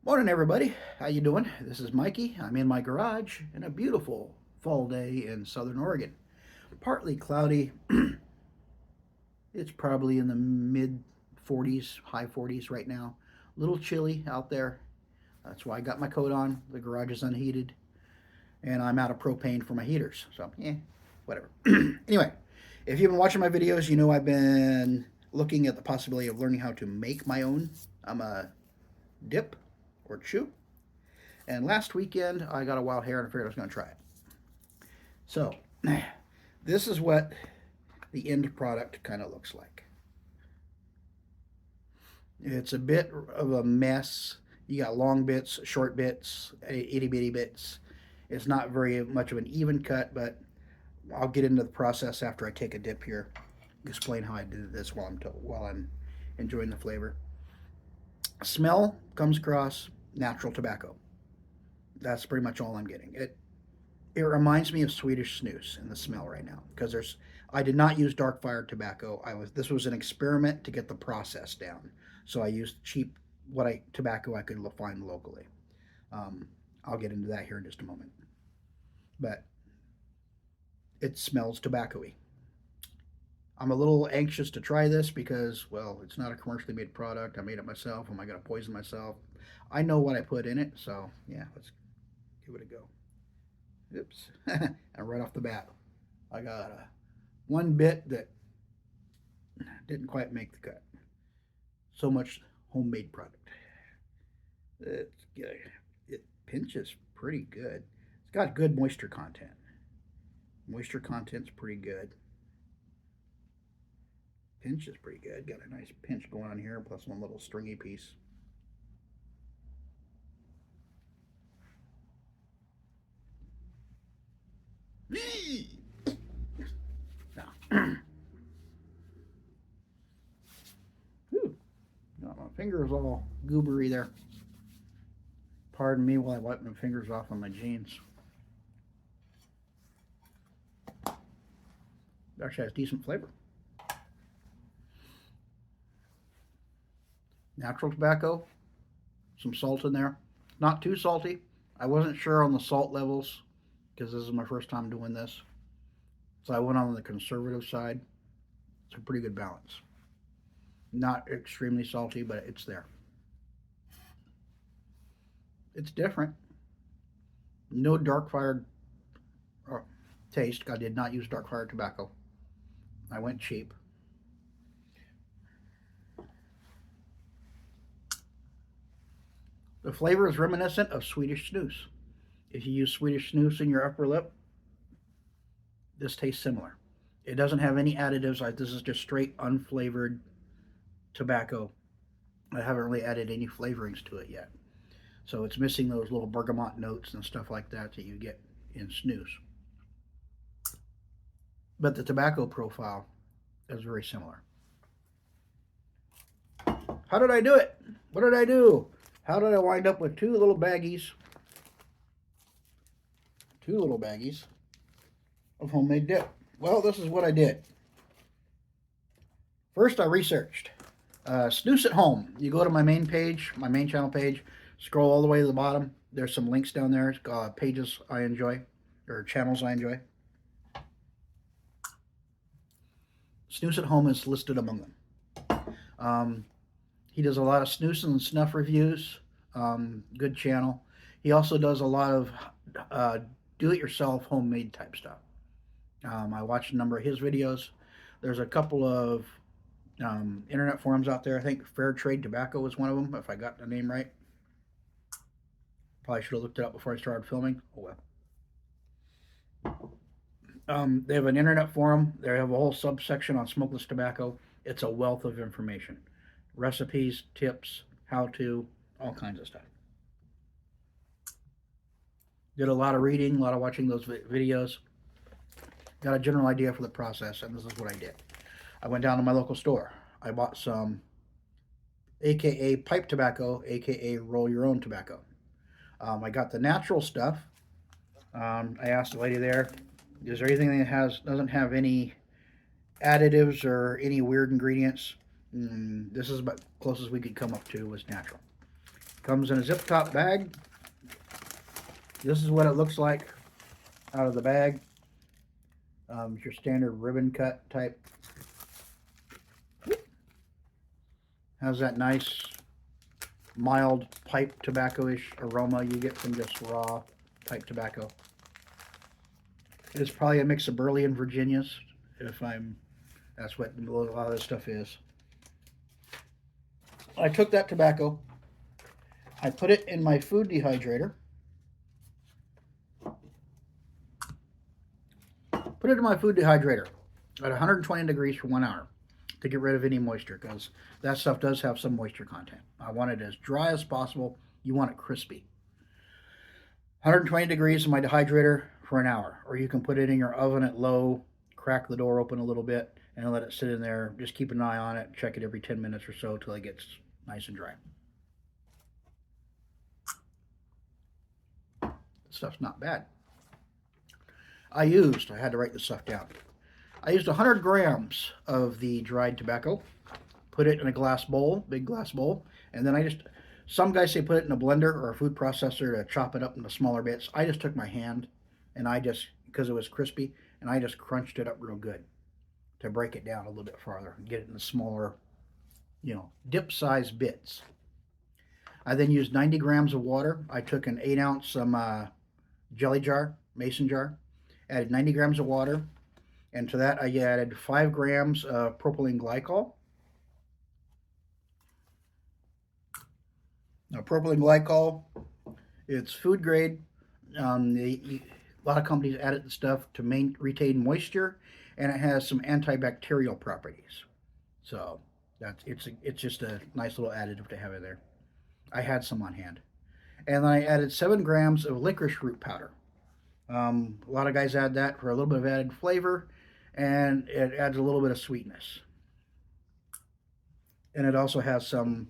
Morning, everybody. How you doing? This is Mikey. I'm in my garage in a beautiful fall day in Southern Oregon. Partly cloudy. It's probably in the mid 40s, high 40s right now. A little chilly out there. That's why I got my coat on. The garage is unheated, and I'm out of propane for my heaters. So, whatever. Anyway, if you've been watching my videos, you know I've been looking at the possibility of learning how to make my own dip or chew. And last weekend, I got a wild hair and I figured I was going to try it. So, this is what the end product kind of looks like. It's a bit of a mess. You got long bits, short bits, itty bitty bits. It's not very much of an even cut, but I'll get into the process after I take a dip here. Explain how I did this while I'm enjoying the flavor. Smell comes across natural tobacco. That's pretty much all I'm getting. It reminds me of Swedish snus in the smell right now because I did not use dark fired tobacco. This was an experiment to get the process down. So I used cheap tobacco I could find locally. I'll get into that here in just a moment. But it smells tobacco-y. I'm a little anxious to try this because, well, it's not a commercially made product. I made it myself. Am I going to poison myself? I know what I put in it, so yeah, let's give it a go. Oops. And right off the bat, I got one bit that didn't quite make the cut. So much homemade product. It pinches pretty good. It's got good moisture content. Moisture content's pretty good. Pinch is pretty good. Got a nice pinch going on here, plus one little stringy piece. Now, got my fingers all goobery there. Pardon me while I wipe my fingers off on my jeans. It actually has decent flavor. Natural tobacco, some salt in there. Not too salty. I wasn't sure on the salt levels because this is my first time doing this. So I went on the conservative side. It's a pretty good balance. Not extremely salty, but it's there. It's different. No dark fired taste. I did not use dark fired tobacco. I went cheap. The flavor is reminiscent of Swedish snus. If you use Swedish snus in your upper lip, this tastes similar. It doesn't have any additives. This is just straight unflavored tobacco. I haven't really added any flavorings to it yet. So it's missing those little bergamot notes and stuff like that you get in snus. But the tobacco profile is very similar. How did I do it? What did I do? How did I wind up with two little baggies of homemade dip? Well, this is what I did. First, I researched snus at home. You go to my main page, my main channel page, scroll all the way to the bottom. There's some links down there, pages I enjoy, or channels I enjoy. Snus at Home is listed among them. He does a lot of snus and snuff reviews. Good channel. He also does a lot of do-it-yourself homemade type stuff. I watched a number of his videos. There's a couple of internet forums out there. I think Fair Trade Tobacco is one of them, if I got the name right. Probably should have looked it up before I started filming. Oh well. They have an internet forum. They have a whole subsection on smokeless tobacco. It's a wealth of information. Recipes, tips, how to, all kinds of stuff. Did a lot of reading, a lot of watching those videos. Got a general idea for the process, and this is what I did. I went down to my local store. I bought some AKA pipe tobacco, AKA roll your own tobacco. I got the natural stuff. I asked the lady there, is there anything that doesn't have any additives or any weird ingredients? This is about closest we could come up to was natural. Comes in a zip top bag. This is what it looks like out of the bag. It's your standard ribbon cut type. Has that nice mild pipe tobacco-ish aroma you get from just raw pipe tobacco. It is probably a mix of Burley and Virginias, that's what a lot of this stuff is. I took that tobacco, I put it in my food dehydrator, at 120 degrees for 1 hour to get rid of any moisture, because that stuff does have some moisture content. I want it as dry as possible. You want it crispy. 120 degrees in my dehydrator for an hour, or you can put it in your oven at low, crack the door open a little bit, and let it sit in there. Just keep an eye on it. Check it every 10 minutes or so till it gets nice and dry. This stuff's not bad. I had to write this stuff down. I used 100 grams of the dried tobacco, put it in a glass bowl, big glass bowl, and then some guys say put it in a blender or a food processor to chop it up into smaller bits. I just took my hand and because it was crispy, and I just crunched it up real good to break it down a little bit farther and get it in the smaller, dip-sized bits. I then used 90 grams of water. I took an 8-ounce jelly jar, mason jar, added 90 grams of water, and to that I added 5 grams of propylene glycol. Now, propylene glycol, it's food grade. A lot of companies add it to stuff to retain moisture, and it has some antibacterial properties. So it's just a nice little additive to have in there. I had some on hand. And then I added 7 grams of licorice root powder. A lot of guys add that for a little bit of added flavor, and it adds a little bit of sweetness. And it also has some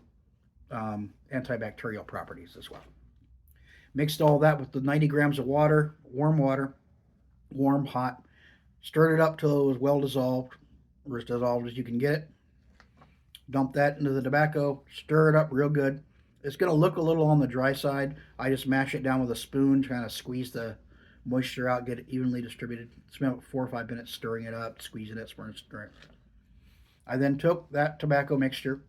antibacterial properties as well. Mixed all that with the 90 grams of water, warm, hot. Stirred it up till it was well dissolved, or as dissolved as you can get it. Dump that into the tobacco, stir it up real good. It's going to look a little on the dry side. I just mash it down with a spoon, kind of squeeze the moisture out, get it evenly distributed. Spend about 4 or 5 minutes stirring it up, squeezing it, stirring it. I then took that tobacco mixture,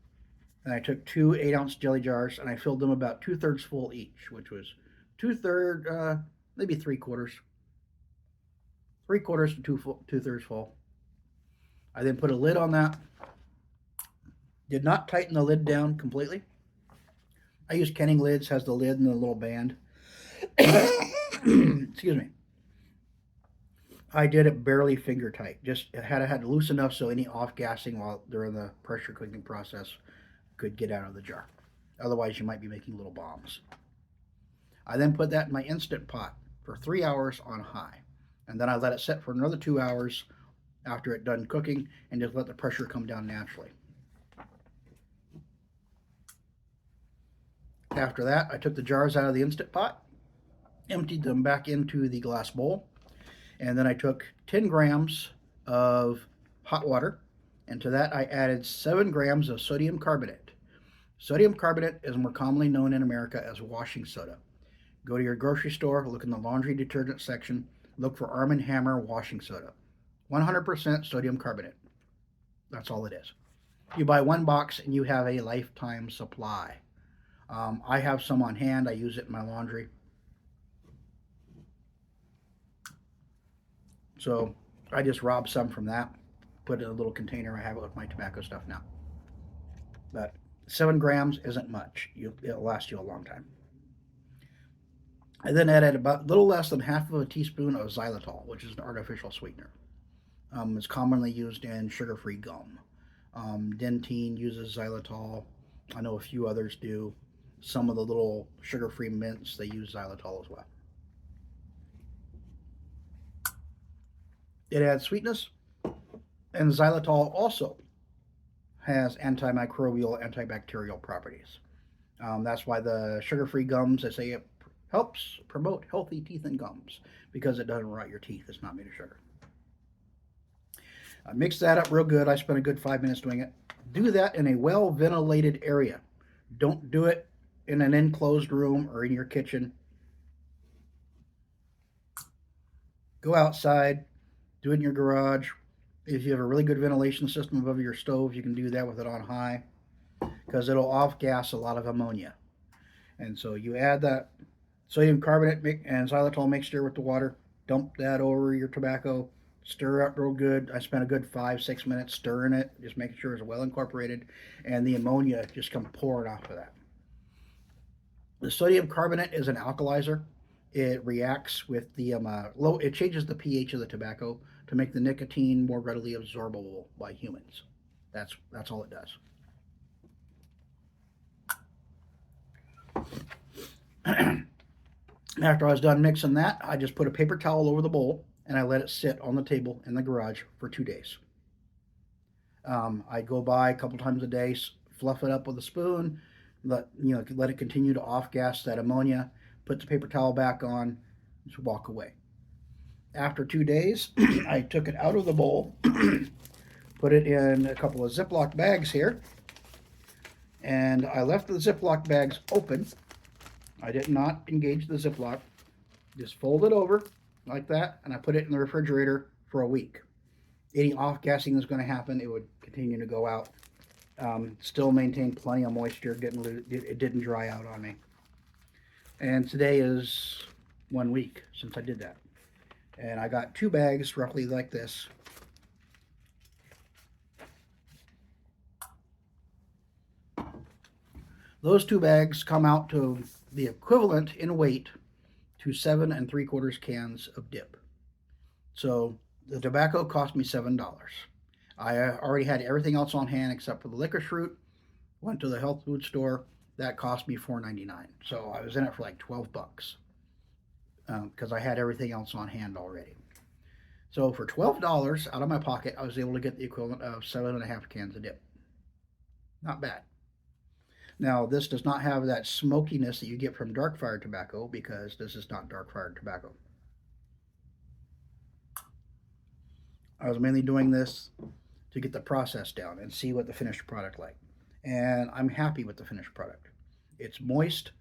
and I took 2 8-ounce jelly jars, and I filled them about 2/3 full each, which was 2/3, maybe 3/4. 3/4 to 2/3 full. I then put a lid on that. Did not tighten the lid down completely. I use Kenning lids, has the lid and the little band. Excuse me. I did it barely finger tight. Just had loose enough so any off gassing while during the pressure cooking process could get out of the jar. Otherwise, you might be making little bombs. I then put that in my Instant Pot for 3 hours on high, and then I let it set for another 2 hours after it done cooking, and just let the pressure come down naturally. After that, I took the jars out of the Instant Pot, emptied them back into the glass bowl, and then I took 10 grams of hot water, and to that I added 7 grams of sodium carbonate. Sodium carbonate is more commonly known in America as washing soda. Go to your grocery store, look in the laundry detergent section, look for Arm & Hammer washing soda. 100% sodium carbonate. That's all it is. You buy 1 box and you have a lifetime supply. I have some on hand. I use it in my laundry. So I just robbed some from that, put it in a little container. I have it with my tobacco stuff now. But 7 grams isn't much. It'll last you a long time. I then added about a little less than half of a teaspoon of xylitol, which is an artificial sweetener. It's commonly used in sugar-free gum. Dentine uses xylitol. I know a few others do. Some of the little sugar-free mints, they use xylitol as well. It adds sweetness, and xylitol also has antimicrobial, antibacterial properties. That's why the sugar-free gums, they say it helps promote healthy teeth and gums, because it doesn't rot your teeth. It's not made of sugar. I mixed that up real good. I spent a good 5 minutes doing it. Do that in a well-ventilated area. Don't do it in an enclosed room or in your kitchen. Go outside, do it in your garage. If you have a really good ventilation system above your stove, you can do that with it on high because it'll off gas a lot of ammonia. And so you add that sodium carbonate and xylitol mixture with the water, dump that over your tobacco, stir up real good. I spent a good 5-6 minutes stirring it, just making sure it's well incorporated, and the ammonia just come pouring off of that. The sodium carbonate is an alkalizer. It reacts with the low. It changes the pH of the tobacco to make the nicotine more readily absorbable by humans. That's all it does. After I was done mixing that, I just put a paper towel over the bowl and I let it sit on the table in the garage for 2 days. I go by a couple times a day, fluff it up with a spoon, let it continue to off gas that ammonia, put the paper towel back on, just walk away. After 2 days, I took it out of the bowl, put it in a couple of Ziploc bags here, and I left the Ziploc bags open. I did not engage the Ziploc. Just fold it over like that, and I put it in the refrigerator for a week. Any off-gassing that's going to happen, it would continue to go out. Still maintained plenty of moisture. It didn't dry out on me. And today is 1 week since I did that. And I got 2 bags roughly like this. Those 2 bags come out to the equivalent in weight to 7 3/4 cans of dip. So the tobacco cost me $7. I already had everything else on hand except for the licorice root. Went to the health food store. That cost me $4.99. So I was in it for like $12 because I had everything else on hand already. So for $12 out of my pocket, I was able to get the equivalent of 7.5 cans of dip. Not bad. Now, this does not have that smokiness that you get from dark fired tobacco because this is not dark fired tobacco. I was mainly doing this to get the process down and see what the finished product like. And I'm happy with the finished product. It's moist.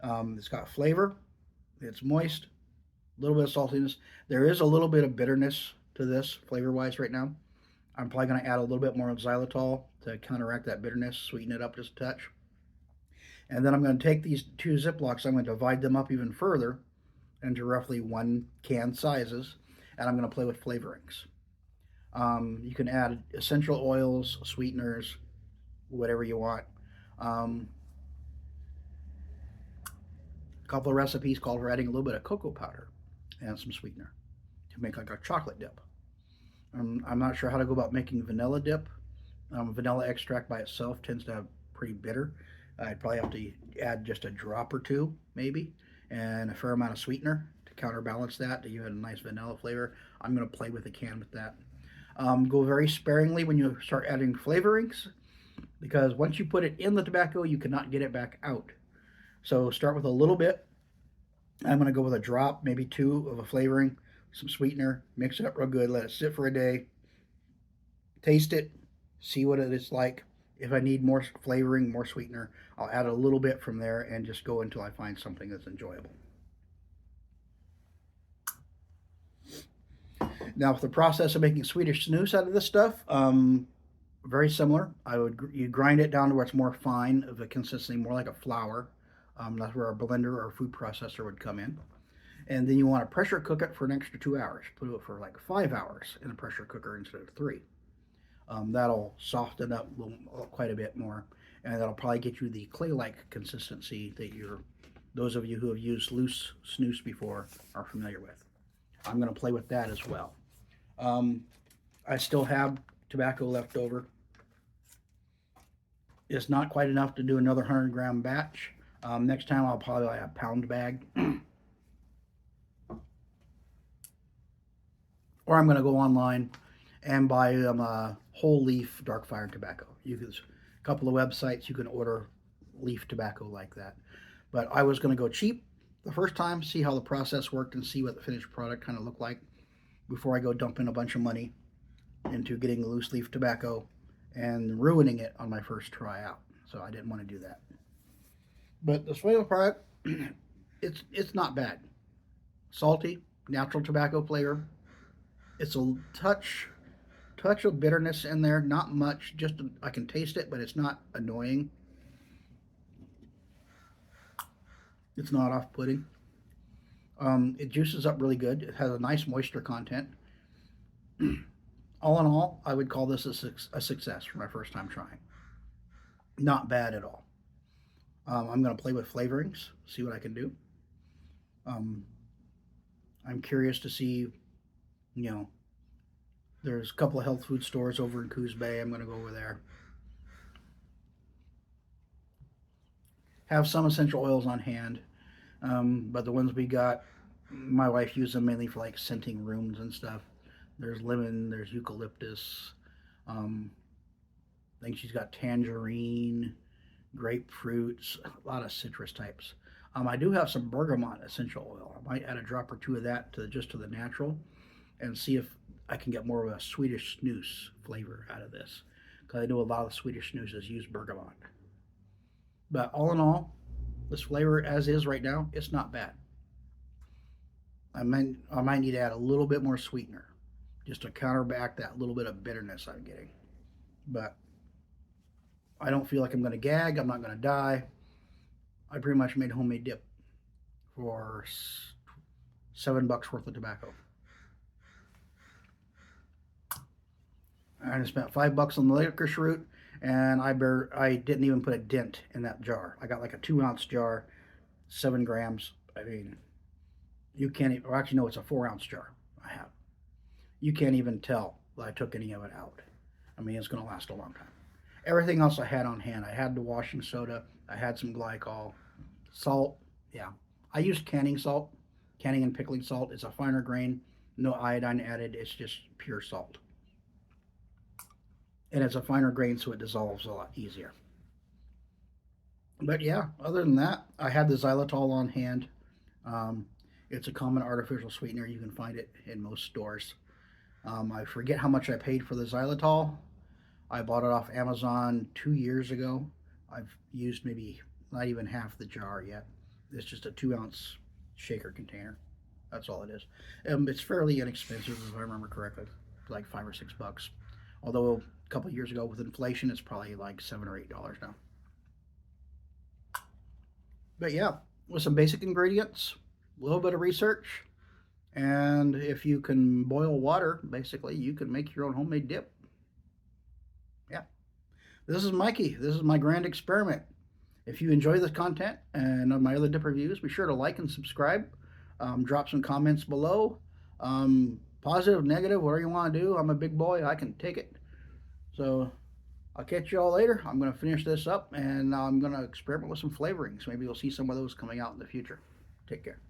It's got flavor. It's moist. A little bit of saltiness. There is a little bit of bitterness to this flavor-wise right now. I'm probably going to add a little bit more xylitol to counteract that bitterness, sweeten it up just a touch. And then I'm going to take these 2 Ziplocs, I'm going to divide them up even further into roughly 1 can sizes, and I'm going to play with flavorings. You can add essential oils, sweeteners, whatever you want. A couple of recipes call for adding a little bit of cocoa powder and some sweetener to make like a chocolate dip. I'm not sure how to go about making vanilla dip. Vanilla extract by itself tends to have pretty bitter. I'd probably have to add just a drop or 2, maybe, and a fair amount of sweetener to counterbalance that to give it a nice vanilla flavor. I'm going to play with the can with that. Go very sparingly when you start adding flavorings because once you put it in the tobacco, you cannot get it back out. So start with a little bit. I'm going to go with a drop, maybe 2 of a flavoring, some sweetener, mix it up real good, let it sit for a day, taste it, see what it is like. If I need more flavoring, more sweetener, I'll add a little bit from there and just go until I find something that's enjoyable. Now, for the process of making Swedish snus out of this stuff, very similar. You grind it down to where it's more fine, of a consistency, more like a flour. That's where our blender or food processor would come in. And then you want to pressure cook it for an extra 2 hours. Put it for like 5 hours in a pressure cooker instead of 3. That'll soften up quite a bit more, and that'll probably get you the clay-like consistency that those of you who have used loose snus before are familiar with. I'm going to play with that as well. I still have tobacco left over. It's not quite enough to do another 100-gram batch. Next time I'll probably buy a pound bag. Or I'm going to go online and buy whole leaf dark fired tobacco. There's a couple of websites you can order leaf tobacco like that. But I was going to go cheap the first time, see how the process worked, and see what the finished product kind of looked like before I go dumping a bunch of money into getting loose leaf tobacco and ruining it on my first try out. So I didn't want to do that. But this flavor product, it's not bad. Salty, natural tobacco flavor. It's a touch of bitterness in there, not much. Just I can taste it, but it's not annoying. It's not off-putting. It juices up really good. It has a nice moisture content. All in all, I would call this a success for my first time trying. Not bad at all. I'm going to play with flavorings, see what I can do. Um, I'm curious to see, you know, there's a couple of health food stores over in Coos Bay. I'm going to go over there. Have some essential oils on hand, but the ones we got, my wife used them mainly for like scenting rooms and stuff. There's lemon, there's eucalyptus. Um, I think she's got tangerine, grapefruits, a lot of citrus types. I do have some bergamot essential oil. I might add a drop or two of that to just to the natural, and see if I can get more of a Swedish snus flavor out of this. Because I know a lot of the Swedish snoozes use bergamot. But all in all, this flavor as is right now, it's not bad. I might need to add a little bit more sweetener just to counterback that little bit of bitterness I'm getting. But I don't feel like I'm going to gag. I'm not going to die. I pretty much made homemade dip for $7 worth of tobacco. I spent $5 on the licorice root, and I didn't even put a dent in that jar. I got like a 2 ounce jar, 7 grams. I mean, you can't even, or actually no, it's a 4 ounce jar I have. You can't even tell that I took any of it out. I mean, it's going to last a long time. Everything else I had on hand. I had the washing soda. I had some glycol, salt. Yeah, I used canning salt, canning and pickling salt. It's a finer grain, no iodine added. It's just pure salt, and it's a finer grain, so it dissolves a lot easier. But yeah, other than that, I had the xylitol on hand. Um, it's a common artificial sweetener. You can find it in most stores. I forget how much I paid for the xylitol. I bought it off Amazon 2 years ago. I've used maybe not even half the jar yet. It's just a 2 ounce shaker container. That's all it is. It's fairly inexpensive, if I remember correctly, like $5 or $6. Although a couple of years ago, with inflation, it's probably like $7 or $8 now. But yeah, with some basic ingredients, a little bit of research, and if you can boil water, basically, you can make your own homemade dip. Yeah. This is Mikey. This is my grand experiment. If you enjoy this content and my other dip reviews, be sure to like and subscribe. Drop some comments below. Positive, negative, whatever you want to do. I'm a big boy. I can take it. So I'll catch you all later. I'm going to finish this up and I'm going to experiment with some flavorings. Maybe you'll see some of those coming out in the future. Take care.